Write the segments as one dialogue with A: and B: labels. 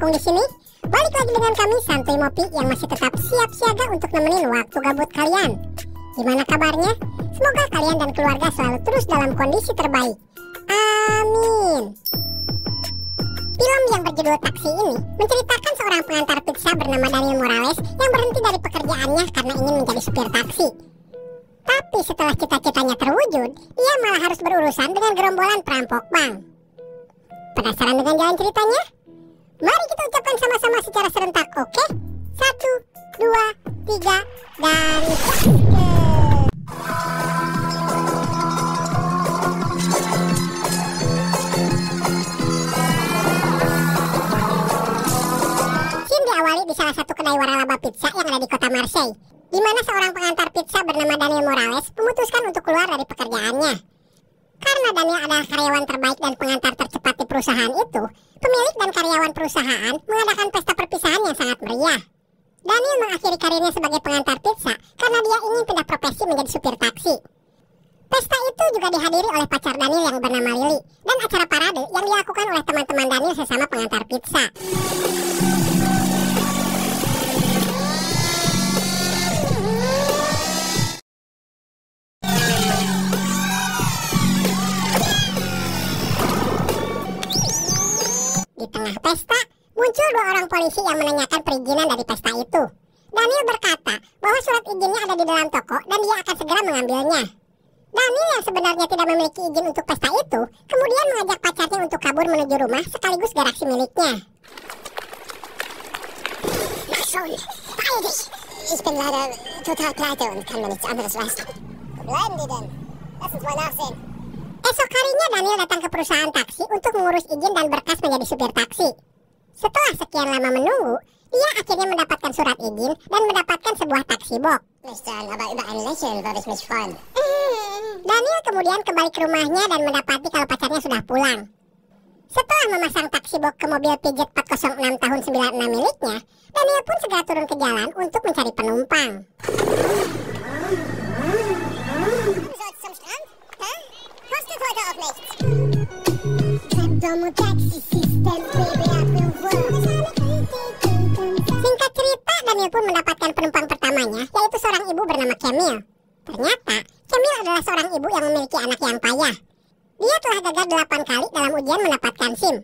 A: bergabung di sini. Balik lagi dengan kami Santuy Mopi yang masih tetap siap siaga untuk nemenin waktu gabut kalian. Gimana kabarnya? Semoga kalian dan keluarga selalu terus dalam kondisi terbaik. Amin. Film yang berjudul Taksi ini menceritakan seorang pengantar pizza bernama Daniel Morales yang berhenti dari pekerjaannya karena ingin menjadi supir taksi. Tapi setelah cita-citanya terwujud, ia malah harus berurusan dengan gerombolan perampok bank. Penasaran dengan jalan ceritanya? Mari kita ucapkan sama-sama secara serentak, oke? 1, 2, 3, dan Scene diawali di salah satu kedai waralaba pizza yang ada di kota Marseille, di mana seorang pengantar pizza bernama Daniel Morales memutuskan untuk keluar dari pekerjaannya. Karena Daniel adalah karyawan terbaik dan pengantar tercepat di perusahaan itu, pemilik dan karyawan perusahaan mengadakan pesta perpisahan yang sangat meriah. Daniel mengakhiri karirnya sebagai pengantar pizza karena dia ingin pindah profesi menjadi supir taksi. Pesta itu juga dihadiri oleh pacar Daniel yang bernama Lily dan acara parade yang dilakukan oleh teman-teman Daniel sesama pengantar pizza. Di tengah pesta, muncul 2 orang polisi yang menanyakan perizinan dari pesta itu. Daniel berkata bahwa surat izinnya ada di dalam toko dan dia akan segera mengambilnya. Daniel yang sebenarnya tidak memiliki izin untuk pesta itu, kemudian mengajak pacarnya untuk kabur menuju rumah sekaligus garaksi miliknya.
B: Mach schon, beeil dich! Ich bin leider total pleite und kann mir nichts anderes leisten. Wo bleiben die denn? Lass uns mal nachsehen.
A: Esok harinya Daniel datang ke perusahaan taksi untuk mengurus izin dan berkas menjadi supir taksi. Setelah sekian lama menunggu, dia akhirnya mendapatkan surat izin dan mendapatkan sebuah taksi box.
B: Nicht sagen, aber über ein Lächeln würde ich mich freuen.
A: Daniel kemudian kembali ke rumahnya dan mendapati kalau pacarnya sudah pulang. Setelah memasang taksi box ke mobil Peugeot 406 tahun 96 miliknya, Daniel pun segera turun ke jalan untuk mencari penumpang.
B: Du sollst zum Strand? Hä? Kostet heute auch nichts.
A: Singkat cerita, Daniel pun mendapatkan penumpang pertamanya, yaitu seorang ibu bernama Camille. Ternyata, Camille adalah seorang ibu yang memiliki anak yang payah. Dia telah gagal 8 kali dalam ujian mendapatkan SIM.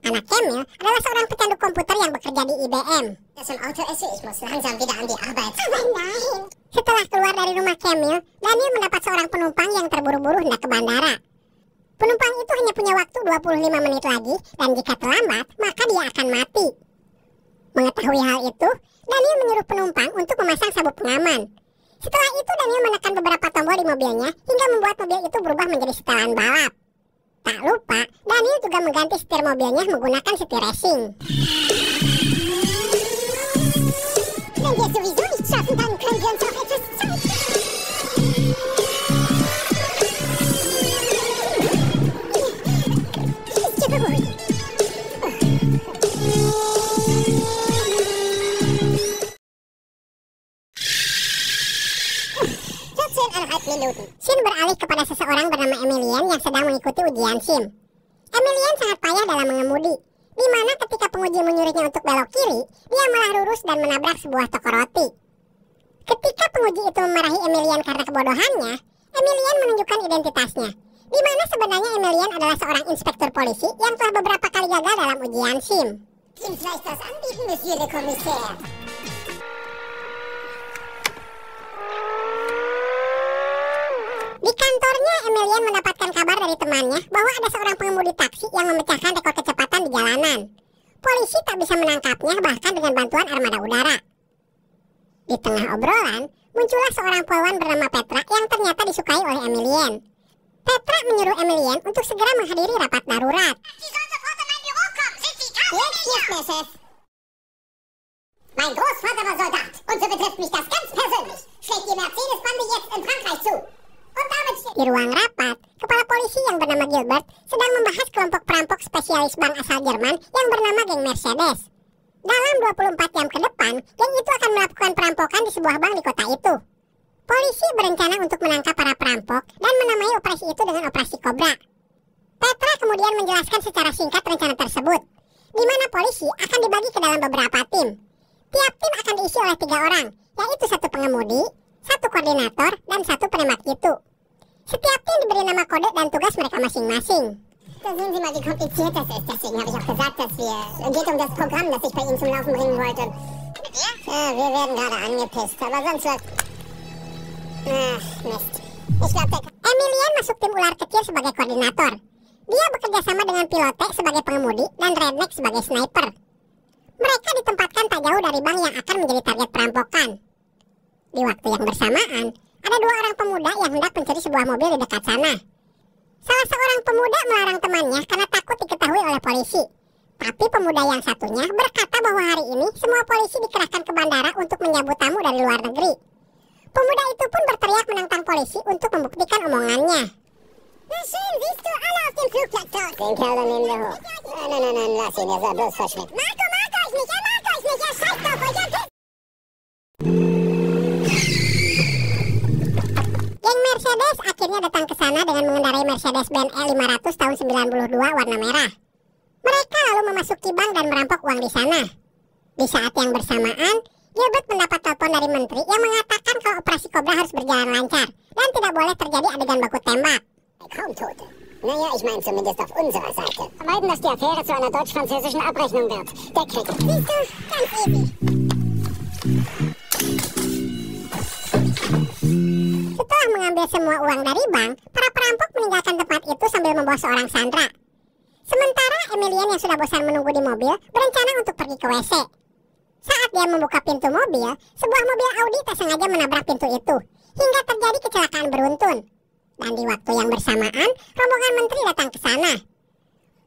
A: Anak Camille adalah seorang pecandu komputer yang bekerja di IBM.
B: Das im Auto esse, ich muss langsam wieder an die Arbeit.
A: Setelah keluar dari rumah Camille, Daniel mendapat seorang penumpang yang terburu-buru hendak ke bandara. Penumpang itu hanya punya waktu 25 menit lagi, dan jika terlambat, maka dia akan mati. Mengetahui hal itu, Daniel menyuruh penumpang untuk memasang sabuk pengaman. Setelah itu, Daniel menekan beberapa tombol di mobilnya hingga membuat mobil itu berubah menjadi setelan balap. Tak lupa, Daniel juga mengganti setir mobilnya menggunakan setir racing.
B: Wenn wir es sowieso nicht schaffen, dann können wir uns auch etwas Zeit. Ist ja beruhigt. 14,5 Minuten.
A: Scene beralih kepada seseorang bernama Emilian yang sedang mengikuti ujian SIM. Emilian sangat payah dalam mengemudi, di mana ketika penguji menyuruhnya untuk belok kiri, dia malah lurus dan menabrak sebuah toko roti. Ketika penguji itu memarahi Emilian karena kebodohannya, Emilian menunjukkan identitasnya, di mana sebenarnya Emilian adalah seorang inspektur polisi yang telah beberapa kali gagal dalam ujian SIM.
B: Ihnen vielleicht das anbieten, Monsieur le Commissaire.
A: Di kantornya, Emilian mendapatkan kabar dari temannya bahwa ada seorang pengemudi taksi yang memecahkan rekor kecepatan di jalanan. Polisi tak bisa menangkapnya bahkan dengan bantuan armada udara. Di tengah obrolan, muncullah seorang polwan bernama Petra yang ternyata disukai oleh Emilian. Petra menyuruh Emilian untuk segera menghadiri rapat darurat.
B: Sie soll sofort in mein Büro kommen. Sind Sie da? Jetzt nicht mehr, Chef. Mein Großvater war Soldat und so betrifft mich das ganz persönlich. Schlägt die Mercedes-Bande jetzt in Frankreich zu. Und damit steht...
A: Di ruang rapat, kepala polisi yang bernama Gilbert sedang membahas kelompok perampok spesialis bank asal Jerman yang bernama geng Mercedes. Dalam 24 jam ke depan, geng itu akan melakukan perampokan di sebuah bank di kota itu. Polisi berencana untuk menangkap para perampok dan menamai operasi itu dengan Operasi Cobra. Petra kemudian menjelaskan secara singkat rencana tersebut, di mana polisi akan dibagi ke dalam beberapa tim. Tiap tim akan diisi oleh 3 orang, yaitu 1 pengemudi, 1 koordinator, dan 1 penembak jitu. Setiap tim diberi nama kode dan tugas mereka masing-masing.
B: Da sehen Sie mal, wie kompliziert das ist. Deswegen habe ich auch gesagt, dass es geht um das Programm, das ich bei Ihnen zum Laufen bringen wollte. Mit dir? Ja, wir werden gerade angepisst, aber sonst wird... Ach, Mist. Ich glaube,
A: Emilian masuk tim ular kecil sebagai koordinator. Dia bekerja sama dengan Pilote sebagai pengemudi dan Redneck sebagai sniper. Mereka ditempatkan tak jauh dari bank yang akan menjadi target perampokan. Di waktu yang bersamaan, ada 2 orang pemuda yang hendak mencuri sebuah mobil di dekat sana. Salah seorang pemuda melarang temannya karena takut diketahui oleh polisi. Tapi pemuda yang satunya berkata bahwa hari ini semua polisi dikerahkan ke bandara untuk menyambut tamu dari luar negeri. Pemuda itu pun berteriak menentang polisi untuk membuktikan omongannya.
B: Na schön, siehst du alle auf dem Flugplatz dort. Den Kerl da nehmen wir hoch. Nein, lass ihn, er soll bloß verschwinden. Marco mag euch nicht, er scheißt auf euch, er pisst.
A: Geng Mercedes akhirnya datang ke sana dengan mengendarai Mercedes-Benz E500 tahun 92 warna merah. Mereka lalu memasuki bank dan merampok uang di sana. Di saat yang bersamaan, Gilbert mendapat telepon dari menteri yang mengatakan kalau operasi Cobra harus berjalan lancar dan tidak boleh terjadi adegan baku tembak.
B: Kaum Tote. Naja, ich meine zumindest auf unserer Seite. Vermeiden, dass die Affäre zu einer deutsch-französischen Abrechnung wird. Der Krieg. Siehst du? Ganz easy.
A: Setelah mengambil semua uang dari bank, para perampok meninggalkan tempat itu sambil membawa seorang sandera. Sementara Emilian yang sudah bosan menunggu di mobil berencana untuk pergi ke WC. Saat dia membuka pintu mobil, sebuah mobil Audi tak sengaja menabrak pintu itu, hingga terjadi kecelakaan beruntun. Dan di waktu yang bersamaan, rombongan menteri datang ke sana.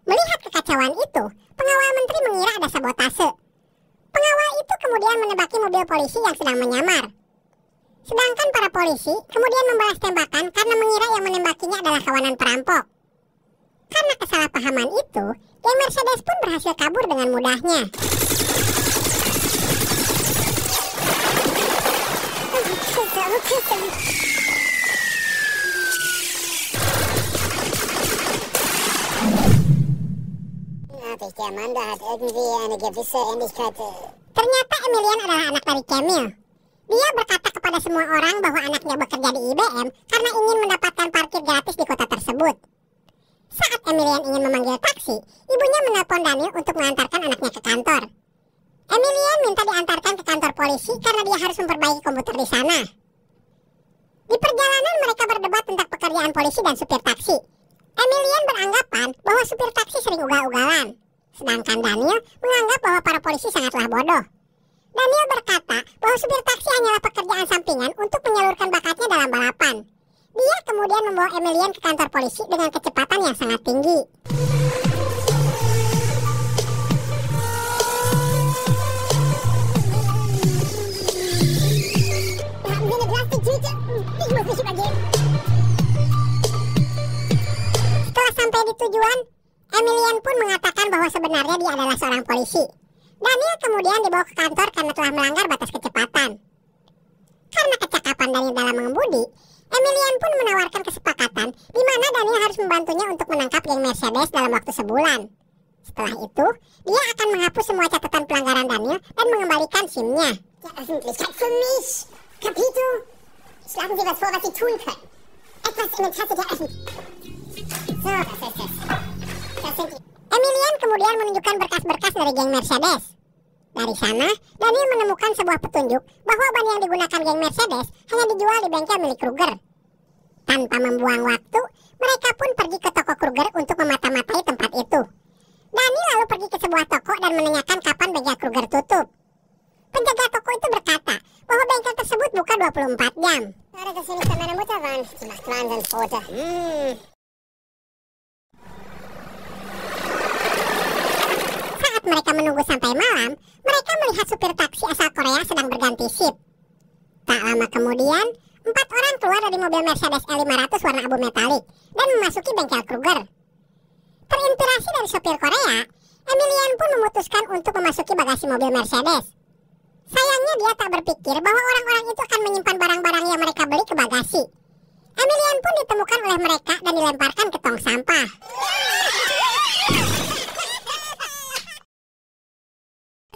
A: Melihat kekacauan itu, pengawal menteri mengira ada sabotase. Pengawal itu kemudian menembaki mobil polisi yang sedang menyamar. Sedangkan para polisi kemudian membalas tembakan karena mengira yang menembakinya adalah kawanan perampok. Karena kesalahpahaman itu, geng Mercedes pun berhasil kabur dengan mudahnya.
B: Der Mann da hat irgendwie eine gewisse Ähnlichkeit.
A: Ternyata Emilian adalah anak dari Camille. Dia berkata kepada semua orang bahwa anaknya bekerja di IBM karena ingin mendapatkan parkir gratis di kota tersebut. Saat Emilian ingin memanggil taksi, ibunya menelpon Daniel untuk mengantarkan anaknya ke kantor. Emilian minta diantarkan ke kantor polisi karena dia harus memperbaiki komputer di sana. Di perjalanan mereka berdebat tentang pekerjaan polisi dan supir taksi. Emilian beranggapan bahwa supir taksi sering ugal-ugalan. Sedangkan Daniel menganggap bahwa para polisi sangatlah bodoh. Daniel berkata bahwa supir taksi hanyalah pekerjaan sampingan untuk menyalurkan bakatnya dalam balapan. Dia kemudian membawa Emilian ke kantor polisi dengan kecepatan yang sangat tinggi. Setelah sampai di tujuan, Emilian pun mengatakan bahwa sebenarnya dia adalah seorang polisi. Daniel kemudian dibawa ke kantor karena telah melanggar batas kecepatan. Karena kecakapan Daniel dalam mengemudi, Emilian pun menawarkan kesepakatan di mana Daniel harus membantunya untuk menangkap geng Mercedes dalam waktu sebulan. Setelah itu, dia akan menghapus semua catatan pelanggaran Daniel dan mengembalikan SIM-nya.
B: Der Öffentlichkeit für mich. Capito? Schlagen Sie was vor, was Sie tun können. Etwas im Interesse der Öffentlichkeit. So, das ist es. Das sind die...
A: Emilian kemudian menunjukkan berkas-berkas dari geng Mercedes. Dari sana, Daniel menemukan sebuah petunjuk bahwa ban yang digunakan geng Mercedes hanya dijual di bengkel milik Kruger. Tanpa membuang waktu, mereka pun pergi ke toko Kruger untuk memata-matai tempat itu. Daniel lalu pergi ke sebuah toko dan menanyakan kapan bengkel Kruger tutup. Penjaga toko itu berkata bahwa bengkel tersebut buka 24 jam.
B: Schade, dass wir nicht bei meiner Mutter waren. Die macht Wahnsinnsbrote.
A: Saat mereka menunggu sampai malam, mereka melihat supir taksi asal Korea sedang berganti sip. Tak lama kemudian, 4 orang keluar dari mobil Mercedes E500 warna abu metalik dan memasuki bengkel Kruger. Terinspirasi dari sopir Korea, Emilian pun memutuskan untuk memasuki bagasi mobil Mercedes. Sayangnya dia tak berpikir bahwa orang-orang itu akan menyimpan barang-barang yang mereka beli ke bagasi. Emilian pun ditemukan oleh mereka dan dilemparkan ke tong sampah.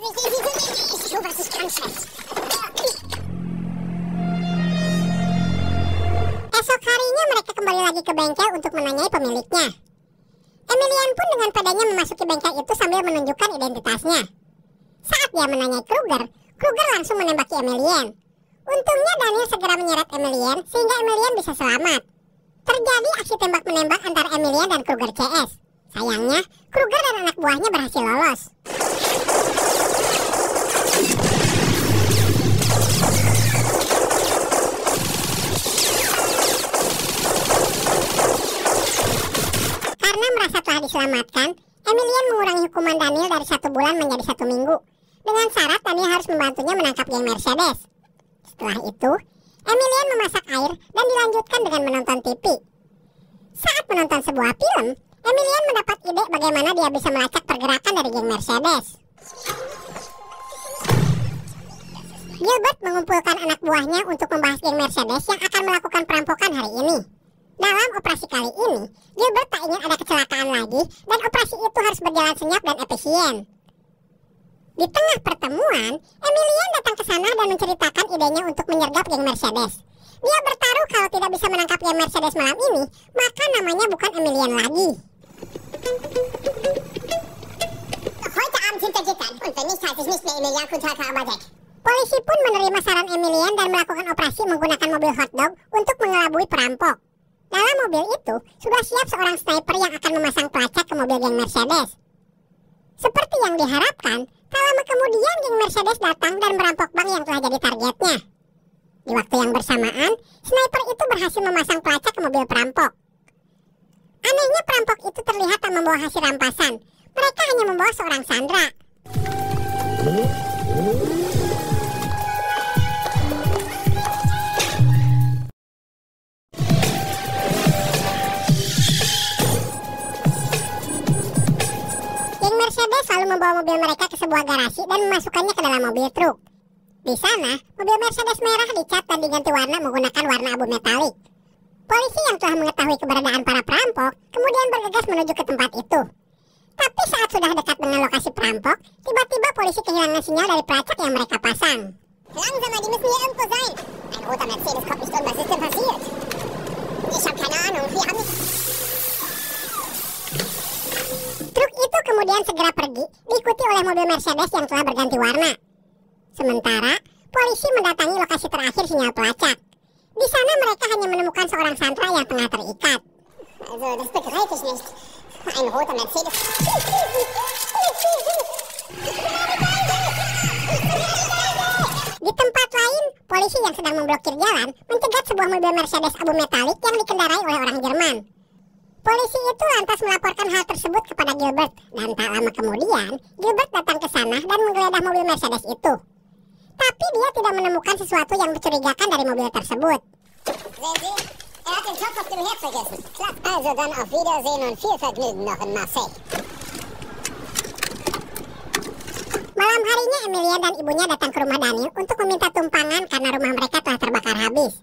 B: Ich tue, was ich kann, Chef.
A: Esok harinya mereka kembali lagi ke bengkel untuk menanyai pemiliknya. Emilian pun dengan padanya memasuki bengkel itu sambil menunjukkan identitasnya. Saat dia menanyai Kruger, Kruger langsung menembaki Emilian. Untungnya Daniel segera menyeret Emilian sehingga Emilian bisa selamat. Terjadi aksi tembak-menembak antara Emilian dan Kruger CS. Sayangnya, Kruger dan anak buahnya berhasil lolos. Karena merasa telah diselamatkan, Emilian mengurangi hukuman Daniel dari 1 bulan menjadi 1 minggu. Dengan syarat Daniel harus membantunya menangkap geng Mercedes. Setelah itu, Emilian memasak air dan dilanjutkan dengan menonton TV. Saat menonton sebuah film, Emilian mendapat ide bagaimana dia bisa melacak pergerakan dari geng Mercedes. Gilbert mengumpulkan anak buahnya untuk membahas geng Mercedes yang akan melakukan perampokan hari ini. Dalam operasi kali ini, Gilbert tak ingin ada kecelakaan lagi dan operasi itu harus berjalan senyap dan efisien. Di tengah pertemuan, Emilian datang ke sana dan menceritakan idenya untuk menyergap geng Mercedes. Dia bertaruh kalau tidak bisa menangkap geng Mercedes malam ini, maka namanya bukan Emilian lagi.
B: Heute Abend hinter Gittern. Und wenn nicht, heißt es nicht mehr Emilian Kuntaka Abadek.
A: Polisi pun menerima saran Emilian dan melakukan operasi menggunakan mobil hotdog untuk mengelabui perampok. Dalam mobil itu, sudah siap seorang sniper yang akan memasang pelacak ke mobil geng Mercedes. Seperti yang diharapkan, tak lama kemudian geng Mercedes datang dan merampok bank yang telah jadi targetnya. Di waktu yang bersamaan, sniper itu berhasil memasang pelacak ke mobil perampok. Anehnya perampok itu terlihat tak membawa hasil rampasan. Mereka hanya membawa seorang sandera. Geng Mercedes lalu membawa mobil mereka ke sebuah garasi dan memasukkannya ke dalam mobil truk. Di sana, mobil Mercedes merah dicat dan diganti warna menggunakan warna abu metalik. Polisi yang telah mengetahui keberadaan para perampok kemudian bergegas menuju ke tempat itu. Tapi saat sudah dekat dengan lokasi perampok, tiba-tiba polisi kehilangan sinyal dari pelacak yang mereka pasang.
B: Langsamer, die müssen hier irgendwo sein. Ein roter Mercedes kommt nicht um. Was ist denn passiert? Ich habe keine Ahnung. Wir haben nicht...
A: Truk itu kemudian segera pergi, diikuti oleh mobil Mercedes yang telah berganti warna. Sementara, polisi mendatangi lokasi terakhir sinyal pelacak. Di sana mereka hanya menemukan seorang sandera yang tengah terikat.
B: Also, das begreife ich nicht. Ein roter Mercedes.
A: Di tempat lain, polisi yang sedang memblokir jalan mencegat sebuah mobil Mercedes abu metalik yang dikendarai oleh orang Jerman. Polisi itu lantas melaporkan hal tersebut kepada Gilbert, dan tak lama kemudian, Gilbert datang ke sana dan menggeledah mobil Mercedes itu. Tapi dia tidak menemukan sesuatu yang mencurigakan dari mobil tersebut.
B: Sehen Sie, hat den Topf auf dem Herd vergessen. Klar. Also dann auf Wiedersehen und viel Vergnügen noch in Marseille.
A: Malam harinya Emilian dan ibunya datang ke rumah Daniel untuk meminta tumpangan karena rumah mereka telah terbakar habis.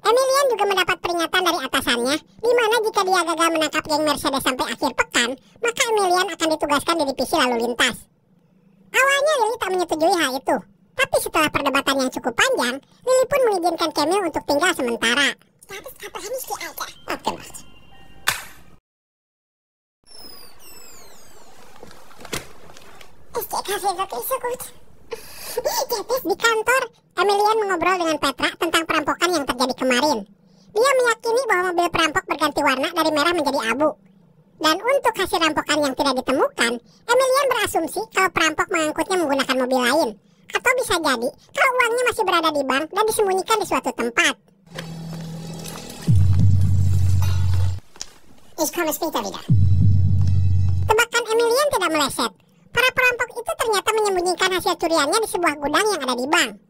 A: Emilian juga mendapat peringatan dari atasannya, di mana jika dia gagal menangkap geng Mercedes sampai akhir pekan, maka Emilian akan ditugaskan di divisi lalu lintas. Awalnya Lily tak menyetujui hal itu, tapi setelah perdebatan yang cukup panjang, Lily pun mengizinkan Camille untuk tinggal sementara.
B: Da bist aber nicht die Alte. Abgemacht. Ist der Kaffee wirklich so gut?
A: Di kantor, Emilian mengobrol dengan Petra tentang perampokan yang terjadi kemarin. Dia meyakini bahwa mobil perampok berganti warna dari merah menjadi abu. Dan untuk hasil rampokan yang tidak ditemukan, Emilian berasumsi kalau perampok mengangkutnya menggunakan mobil lain. Atau bisa jadi kalau uangnya masih berada di bank dan disembunyikan di suatu tempat.
B: Ich komme später wieder.
A: Tebakan Emilian tidak meleset. Para perampok itu ternyata menyembunyikan hasil curiannya di sebuah gudang yang ada di bank.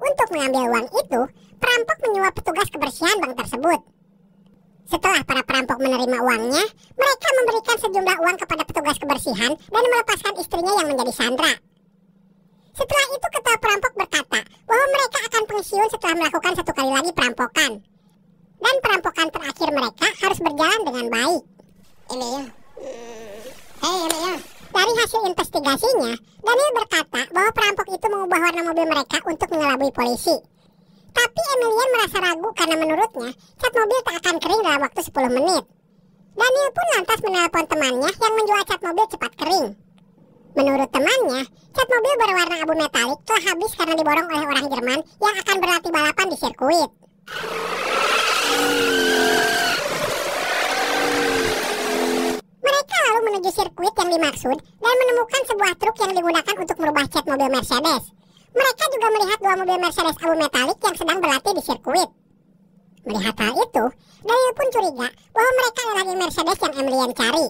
A: Untuk mengambil uang itu, perampok menyuap petugas kebersihan bank tersebut. Setelah para perampok menerima uangnya, mereka memberikan sejumlah uang kepada petugas kebersihan dan melepaskan istrinya yang menjadi sandera. Setelah itu ketua perampok berkata bahwa mereka akan pensiun setelah melakukan 1 kali lagi perampokan. Dan perampokan terakhir mereka harus berjalan dengan baik.
B: Emilia. Hey, Emilia.
A: Dari hasil investigasinya, Daniel berkata bahwa perampok itu mengubah warna mobil mereka untuk mengelabui polisi. Tapi Emilian merasa ragu karena menurutnya cat mobil tak akan kering dalam waktu 10 menit. Daniel pun lantas menelpon temannya yang menjual cat mobil cepat kering. Menurut temannya, cat mobil berwarna abu metalik telah habis karena diborong oleh orang Jerman yang akan berlatih balapan di sirkuit. Mereka lalu menuju sirkuit yang dimaksud dan menemukan sebuah truk yang digunakan untuk merubah cat mobil Mercedes. Mereka juga melihat dua mobil Mercedes abu metalik yang sedang berlatih di sirkuit. Melihat hal itu, Daniel pun curiga bahwa mereka adalah geng Mercedes yang Emilian cari.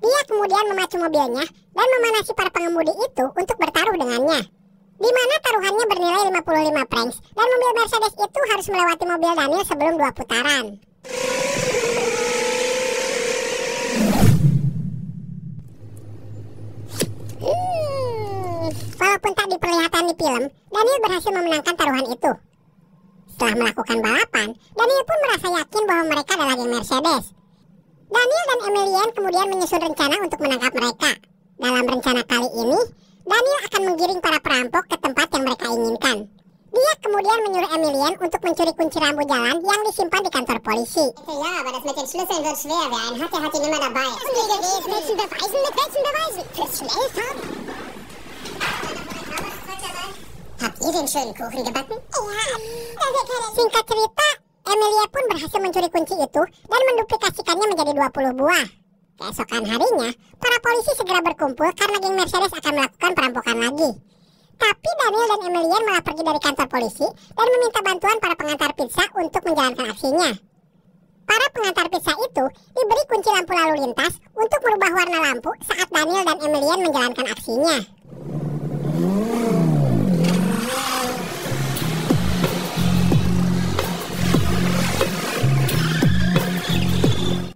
A: Dia kemudian memacu mobilnya dan memanasi para pengemudi itu untuk bertaruh dengannya. Di mana taruhannya bernilai 55 francs dan mobil Mercedes itu harus melewati mobil Daniel sebelum 2 putaran. Walaupun tak diperlihatkan di film, Daniel berhasil memenangkan taruhan itu. Setelah melakukan balapan, Daniel pun merasa yakin bahwa mereka adalah geng Mercedes. Daniel dan Emilian kemudian menyusun rencana untuk menangkap mereka. Dalam rencana kali ini, Daniel akan menggiring para perampok ke tempat yang mereka inginkan. Dia kemudian menyuruh Emilian untuk mencuri kunci rambu jalan yang disimpan di kantor polisi.
B: Ja, aber das mit den Schlüsseln wird schwer werden. Hat die nimmer dabei. Mit welchen Beweisen? Mit welchen Beweisen? Fürs Schnellfahren? Habt ihr den schönen Kuchen gebacken?
A: Singkat cerita, Emilia pun berhasil mencuri kunci itu dan menduplikasikannya menjadi 20 buah. Keesokan harinya, para polisi segera berkumpul karena geng Mercedes akan melakukan perampokan lagi. Tapi Daniel dan Emilian malah pergi dari kantor polisi dan meminta bantuan para pengantar pizza untuk menjalankan aksinya. Para pengantar pizza itu diberi kunci lampu lalu lintas untuk merubah warna lampu saat Daniel dan Emilian menjalankan aksinya.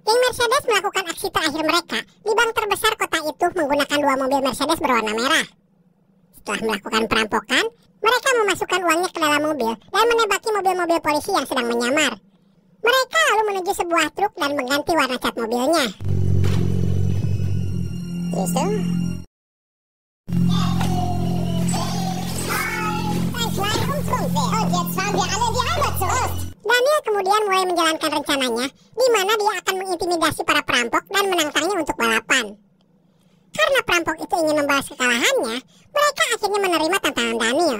A: Geng Mercedes melakukan aksi terakhir mereka di bank terbesar kota itu menggunakan 2 mobil Mercedes berwarna merah. Setelah melakukan perampokan, mereka memasukkan uangnya ke dalam mobil dan menembaki mobil-mobil polisi yang sedang menyamar. Mereka lalu menuju sebuah truk dan mengganti warna cat mobilnya. Daniel kemudian mulai menjalankan rencananya, di mana dia akan mengintimidasi para perampok dan menantangnya untuk balapan. Karena perampok itu ingin membalas kekalahannya, mereka akhirnya menerima tantangan Daniel.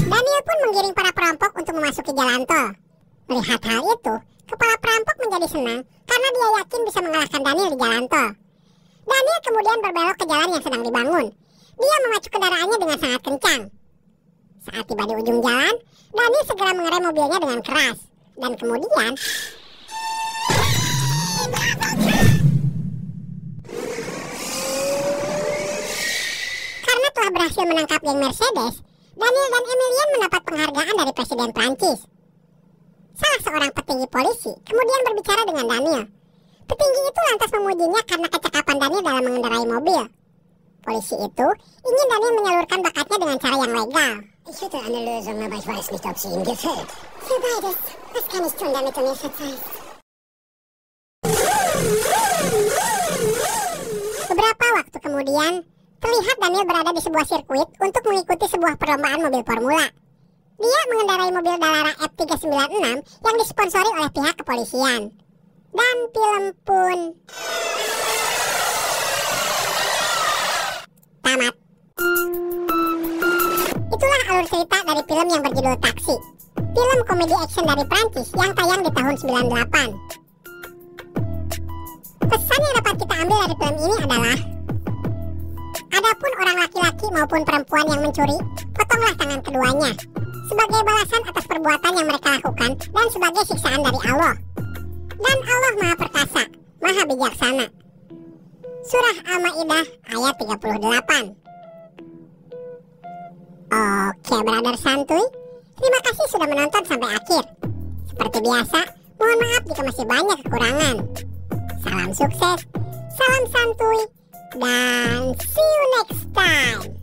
A: Daniel pun menggiring para perampok untuk memasuki jalan tol. Melihat hal itu, kepala perampok menjadi senang karena dia yakin bisa mengalahkan Daniel di jalan tol. Daniel kemudian berbelok ke jalan yang sedang dibangun. Dia memacu kendaraannya dengan sangat kencang. Saat tiba di ujung jalan, Daniel segera mengerem mobilnya dengan keras. Dan kemudian... karena telah berhasil menangkap geng Mercedes, Daniel dan Emilian mendapat penghargaan dari Presiden Prancis. Salah seorang petinggi polisi kemudian berbicara dengan Daniel. Petinggi itu lantas memujinya karena kecakapan Daniel dalam mengendarai mobil. Polisi itu ingin Daniel menyalurkan bakatnya dengan cara yang legal.
B: Ich hätte eine Lösung, aber ich weiß nicht, ob sie ihm gefällt.
A: Für beides. Was kann ich tun, damit du mir verzeihst? Beberapa waktu kemudian, terlihat Daniel berada di sebuah sirkuit untuk mengikuti sebuah perlombaan mobil formula. Dia mengendarai mobil Dallara F396 yang disponsori oleh pihak kepolisian. Dan film pun tamat. Itulah alur cerita dari film yang berjudul Taksi. Film komedi action dari Prancis yang tayang di tahun 98. Pesan yang dapat kita ambil dari film ini adalah: adapun orang laki-laki maupun perempuan yang mencuri, potonglah tangan keduanya sebagai balasan atas perbuatan yang mereka lakukan dan sebagai siksaan dari Allah. Dan Allah Maha Perkasa, Maha Bijaksana. Surah Al-Maidah ayat 38. Oke, brother santuy, terima kasih sudah menonton sampai akhir. Seperti biasa, mohon maaf jika masih banyak kekurangan. Salam sukses, salam santuy, Dan see you next time.